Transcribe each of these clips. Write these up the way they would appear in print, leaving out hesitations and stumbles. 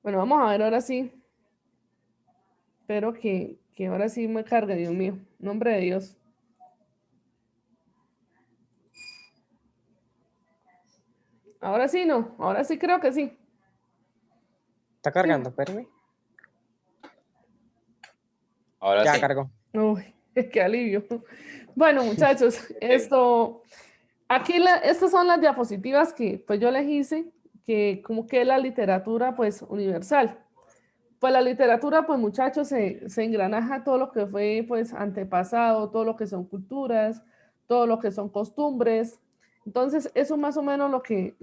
Bueno, vamos a ver ahora sí. Espero que ahora sí me cargue, Dios mío. Nombre de Dios. Ahora sí no, ahora sí creo que sí. Está Sí. cargando, espérame. Ahora Ya sí. cargó. Uy, qué alivio. Bueno, muchachos, aquí estas son las diapositivas que pues yo les hice, que como que la literatura pues universal. Pues la literatura, pues muchachos, se engranaja todo lo que fue pues antepasado, todo lo que son culturas, todo lo que son costumbres. Entonces, eso es más o menos lo que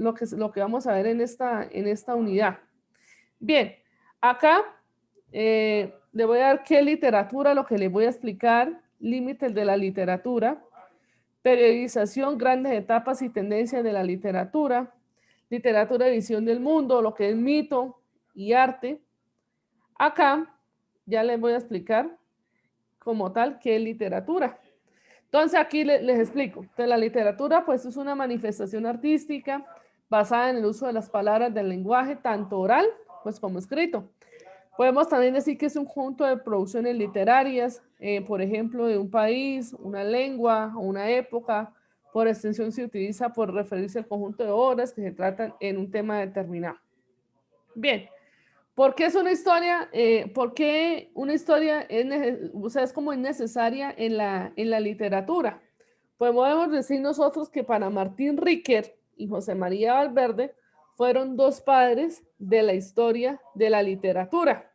vamos a ver en esta unidad. Bien, acá le voy a dar qué literatura, lo que les voy a explicar, límites de la literatura, periodización, grandes etapas y tendencias de la literatura, literatura de visión del mundo, lo que es mito y arte. Acá ya les voy a explicar como tal qué es literatura. Entonces aquí les explico. Entonces, la literatura pues es una manifestación artística basada en el uso de las palabras del lenguaje, tanto oral pues como escrito. Podemos también decir que es un conjunto de producciones literarias, por ejemplo, de un país, una lengua o una época. Por extensión se utiliza por referirse al conjunto de obras que se tratan en un tema determinado. Bien, ¿por qué es una historia? ¿Por qué una historia o sea, es como necesaria en la literatura? Pues podemos decir nosotros que para Martín Riquer y José María Valverde fueron dos padres de la historia de la literatura.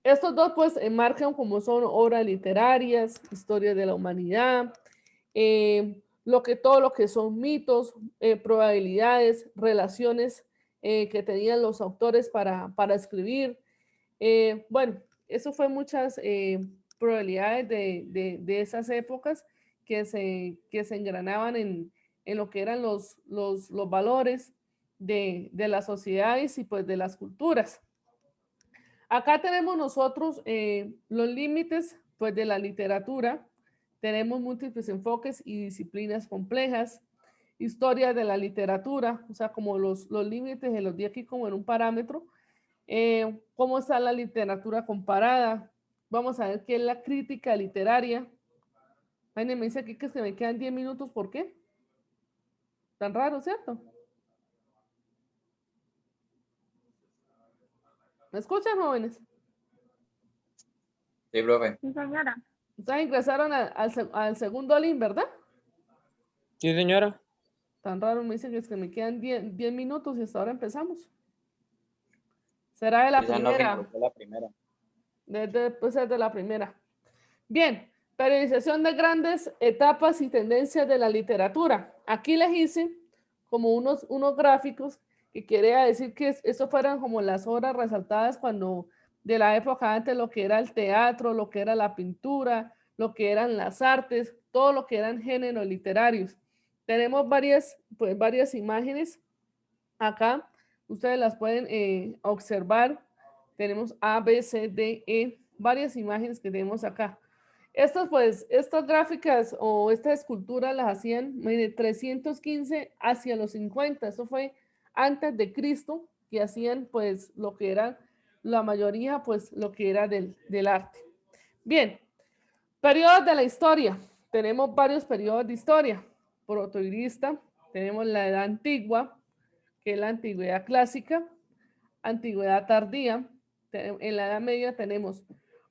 Estos dos pues enmarcan como son obras literarias, historia de la humanidad, todo lo que son mitos, probabilidades, relaciones que tenían los autores para escribir. Bueno, eso fue muchas probabilidades de esas épocas que se engranaban en lo que eran los valores de las sociedades y pues de las culturas. Acá tenemos nosotros los límites pues, de la literatura. Tenemos múltiples enfoques y disciplinas complejas. Historia de la literatura, o sea, como los límites, los di aquí como en un parámetro. ¿Cómo está la literatura comparada? Vamos a ver qué es la crítica literaria. Jaime me dice aquí que se me quedan 10 minutos. ¿Por qué? Tan raro, ¿cierto? ¿Me escuchan, jóvenes? Sí, profe. Sí, señora. Ustedes ingresaron al segundo link, ¿verdad? Sí, señora. Tan raro, me dicen que es que me quedan 10 minutos y hasta ahora empezamos. Será de la Esa no primera. fue la primera. Puede ser de la primera. Bien, periodización de grandes etapas y tendencias de la literatura. Aquí les hice como unos gráficos que quería decir que eso fueran como las obras resaltadas cuando de la época antes lo que era el teatro, lo que era la pintura, lo que eran las artes, todo lo que eran géneros literarios. Tenemos varias imágenes acá. Ustedes las pueden observar. Tenemos A, B, C, D, E, varias imágenes que tenemos acá. Estas gráficas o estas esculturas las hacían de 315 hacia los 50. Eso fue antes de Cristo, que hacían pues lo que era la mayoría, pues lo que era del arte. Bien, periodos de la historia. Tenemos varios periodos de historia. Protoirista, tenemos la edad antigua, que es la antigüedad clásica, antigüedad tardía. En la Edad Media tenemos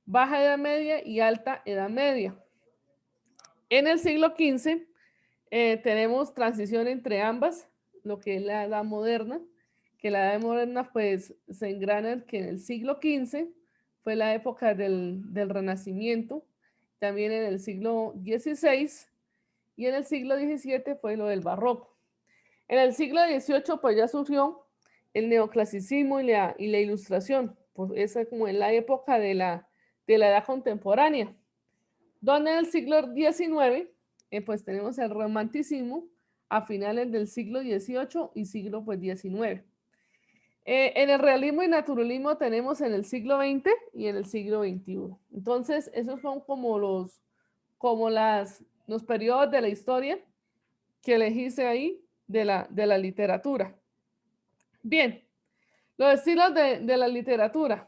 baja Edad Media y alta Edad Media. En el siglo XV tenemos transición entre ambas, lo que es la Edad Moderna, que la Edad Moderna pues se engrana que en el siglo XV fue la época del Renacimiento, también en el siglo XVI y en el siglo XVII fue lo del Barroco. En el siglo XVIII pues ya surgió el neoclasicismo y la ilustración, pues esa como en la época de la edad contemporánea, donde en el siglo XIX pues tenemos el romanticismo a finales del siglo XVIII y siglo pues XIX. En el realismo y naturalismo tenemos en el siglo XX y en el siglo XXI. Entonces, esos son como los periodos de la historia que elegiste ahí de la literatura. Bien, Los estilos de la literatura.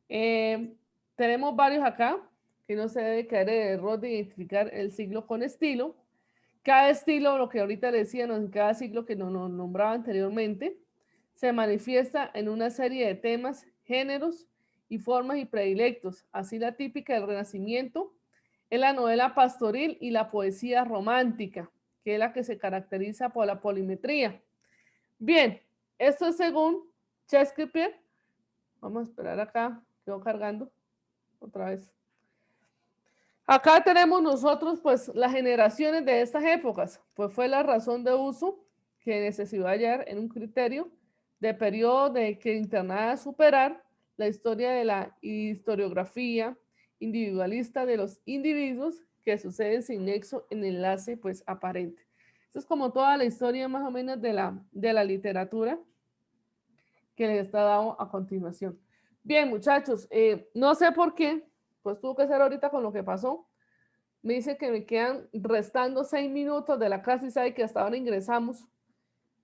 Tenemos varios acá, que no se debe caer el error de identificar el siglo con estilo. Cada estilo, lo que ahorita decíamos, en cada siglo que nos nombraba anteriormente, se manifiesta en una serie de temas, géneros y formas y predilectos. Así la típica del Renacimiento es la novela pastoril y la poesía romántica, que es la que se caracteriza por la polimetría. Bien, esto es según Shakespeare. Vamos a esperar acá, quedó cargando otra vez. Acá tenemos nosotros pues las generaciones de estas épocas, pues fue la razón de uso que necesitó hallar en un criterio de periodo de que internada superar la historia de la historiografía individualista de los individuos que suceden sin nexo en enlace pues aparente. Esto es como toda la historia más o menos de la literatura que les está dado a continuación. Bien, muchachos, no sé por qué, pues tuvo que ser ahorita con lo que pasó. Me dice que me quedan restando 6 minutos de la clase y sabe que hasta ahora ingresamos.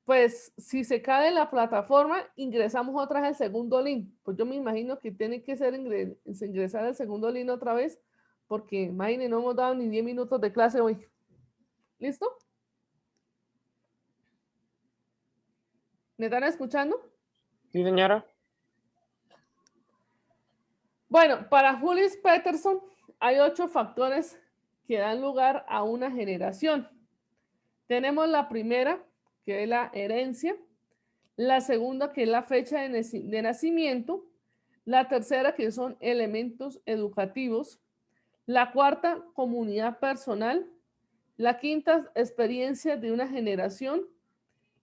Pues si se cae la plataforma, ingresamos otra vez al segundo link. Pues yo me imagino que tiene que ser ingresar al segundo link otra vez, porque imagínense, no hemos dado ni 10 minutos de clase hoy. ¿Listo? ¿Me están escuchando? Sí, señora. Bueno, para Julius Peterson hay 8 factores que dan lugar a una generación. Tenemos la primera, que es la herencia, la segunda, que es la fecha de nacimiento, la tercera, que son elementos educativos, la cuarta, comunidad personal, la quinta, experiencia de una generación,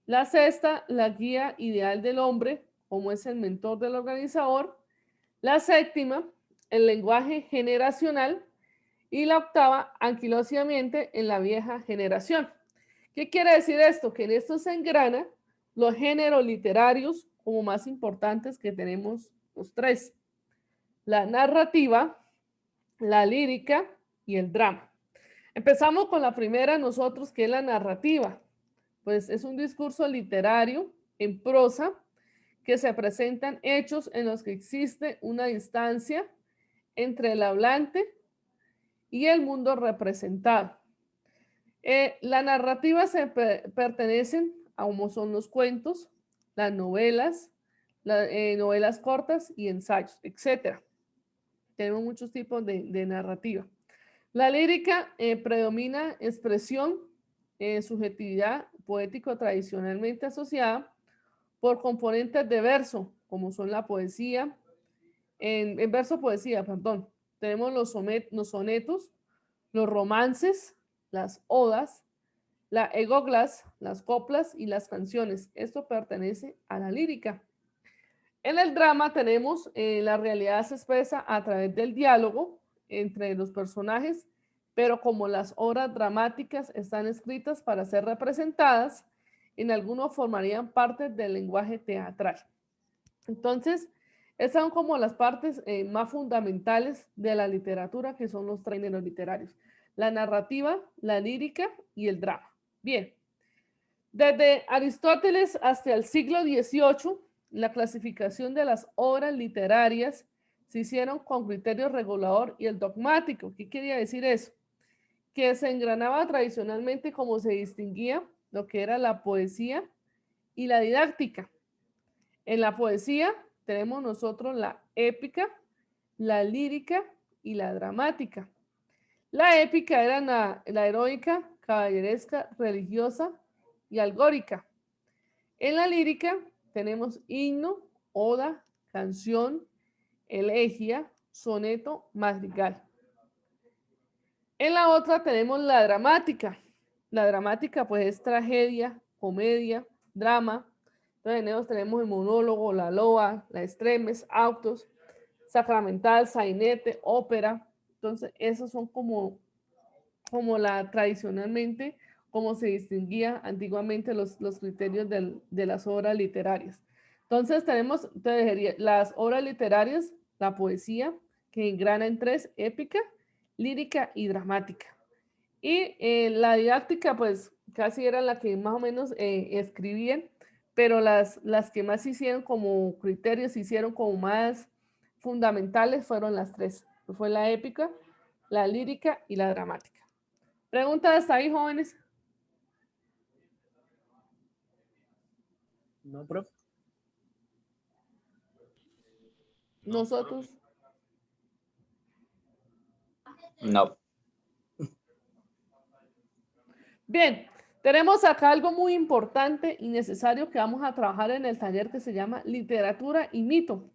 la sexta, la guía ideal del hombre, como es el mentor del organizador, la séptima, el lenguaje generacional, y la octava, anquilosamente, en la vieja generación. ¿Qué quiere decir esto? Que en esto se engrana los géneros literarios como más importantes que tenemos los 3. La narrativa, la lírica y el drama. Empezamos con la primera nosotros, que es la narrativa. Pues es un discurso literario en prosa que se presentan hechos en los que existe una distancia entre el hablante y el mundo representado. La narrativa se pertenecen a como son los cuentos, las novelas, novelas cortas y ensayos, etc. Tenemos muchos tipos de narrativa. La lírica predomina expresión, subjetividad poético tradicionalmente asociada por componentes de verso, como son la poesía, en verso poesía, perdón. Tenemos los sonetos, los romances, las odas, la egoglas, las coplas y las canciones. Esto pertenece a la lírica. En el drama tenemos la realidad se expresa a través del diálogo entre los personajes, pero como las obras dramáticas están escritas para ser representadas, en algunos formarían parte del lenguaje teatral. Entonces, esas son como las partes más fundamentales de la literatura, que son los 3 géneros literarios: la narrativa, la lírica y el drama. Bien, desde Aristóteles hasta el siglo XVIII, la clasificación de las obras literarias se hicieron con criterio regulador y el dogmático. ¿Qué quería decir eso? Que se engranaba tradicionalmente como se distinguía lo que era la poesía y la didáctica. En la poesía tenemos nosotros la épica, la lírica y la dramática. La épica era la heroica, caballeresca, religiosa y algórica. En la lírica tenemos himno, oda, canción, elegía, soneto, madrigal. En la otra tenemos la dramática. La dramática pues es tragedia, comedia, drama. Entonces tenemos el monólogo, la loa, la extremes, autos, sacramental, sainete, ópera. Entonces esos son como la tradicionalmente, como se distinguía antiguamente los criterios de las obras literarias. Entonces tenemos las obras literarias, la poesía, que engrana en 3: épica, lírica y dramática. Y la didáctica, pues casi era la que más o menos escribían, pero las que más hicieron como criterios, hicieron como más fundamentales fueron las tres. Fue la épica, la lírica y la dramática. ¿Preguntas hasta ahí, jóvenes? No, profe. Nosotros. No. Bien, tenemos acá algo muy importante y necesario que vamos a trabajar en el taller que se llama literatura y mito.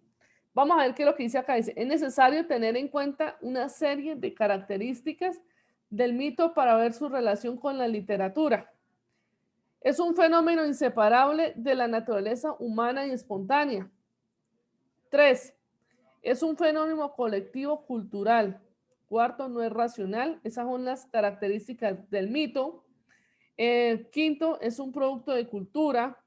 Vamos a ver qué es lo que dice acá. Dice, es necesario tener en cuenta una serie de características del mito para ver su relación con la literatura. Es un fenómeno inseparable de la naturaleza humana y espontánea. 3. Es un fenómeno colectivo cultural. 4. No es racional. Esas son las características del mito. 5. Es un producto de cultura.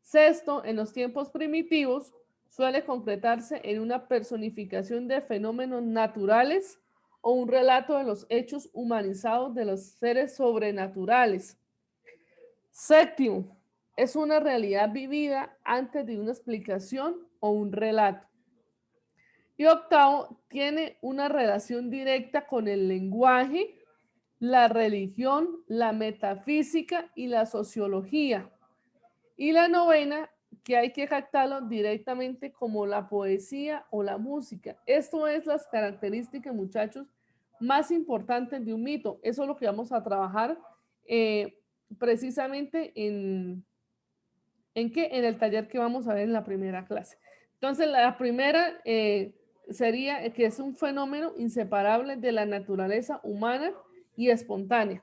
6. En los tiempos primitivos suele concretarse en una personificación de fenómenos naturales o un relato de los hechos humanizados de los seres sobrenaturales. 7. Es una realidad vivida antes de una explicación o un relato. Y 8. Tiene una relación directa con el lenguaje, la religión, la metafísica y la sociología. Y la 9, que hay que captarlo directamente como la poesía o la música. Esto es las características, muchachos, más importantes de un mito. Eso es lo que vamos a trabajar precisamente en el taller que vamos a ver en la primera clase. Entonces, la primera sería que es un fenómeno inseparable de la naturaleza humana y espontánea.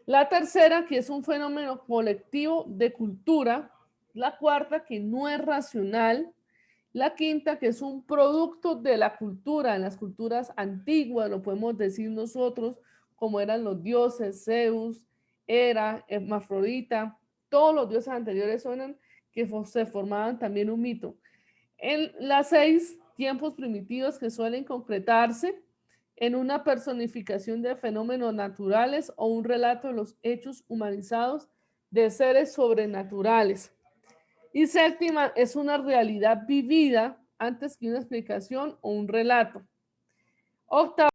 La tercera, que es un fenómeno colectivo de cultura. La cuarta, que no es racional. La quinta, que es un producto de la cultura, en las culturas antiguas, lo podemos decir nosotros, como eran los dioses, Zeus, Hera, Hermafrodita, todos los dioses anteriores son que se formaban también un mito. En las 6, tiempos primitivos que suelen concretarse en una personificación de fenómenos naturales o un relato de los hechos humanizados de seres sobrenaturales. Y 7, es una realidad vivida antes que una explicación o un relato. 8.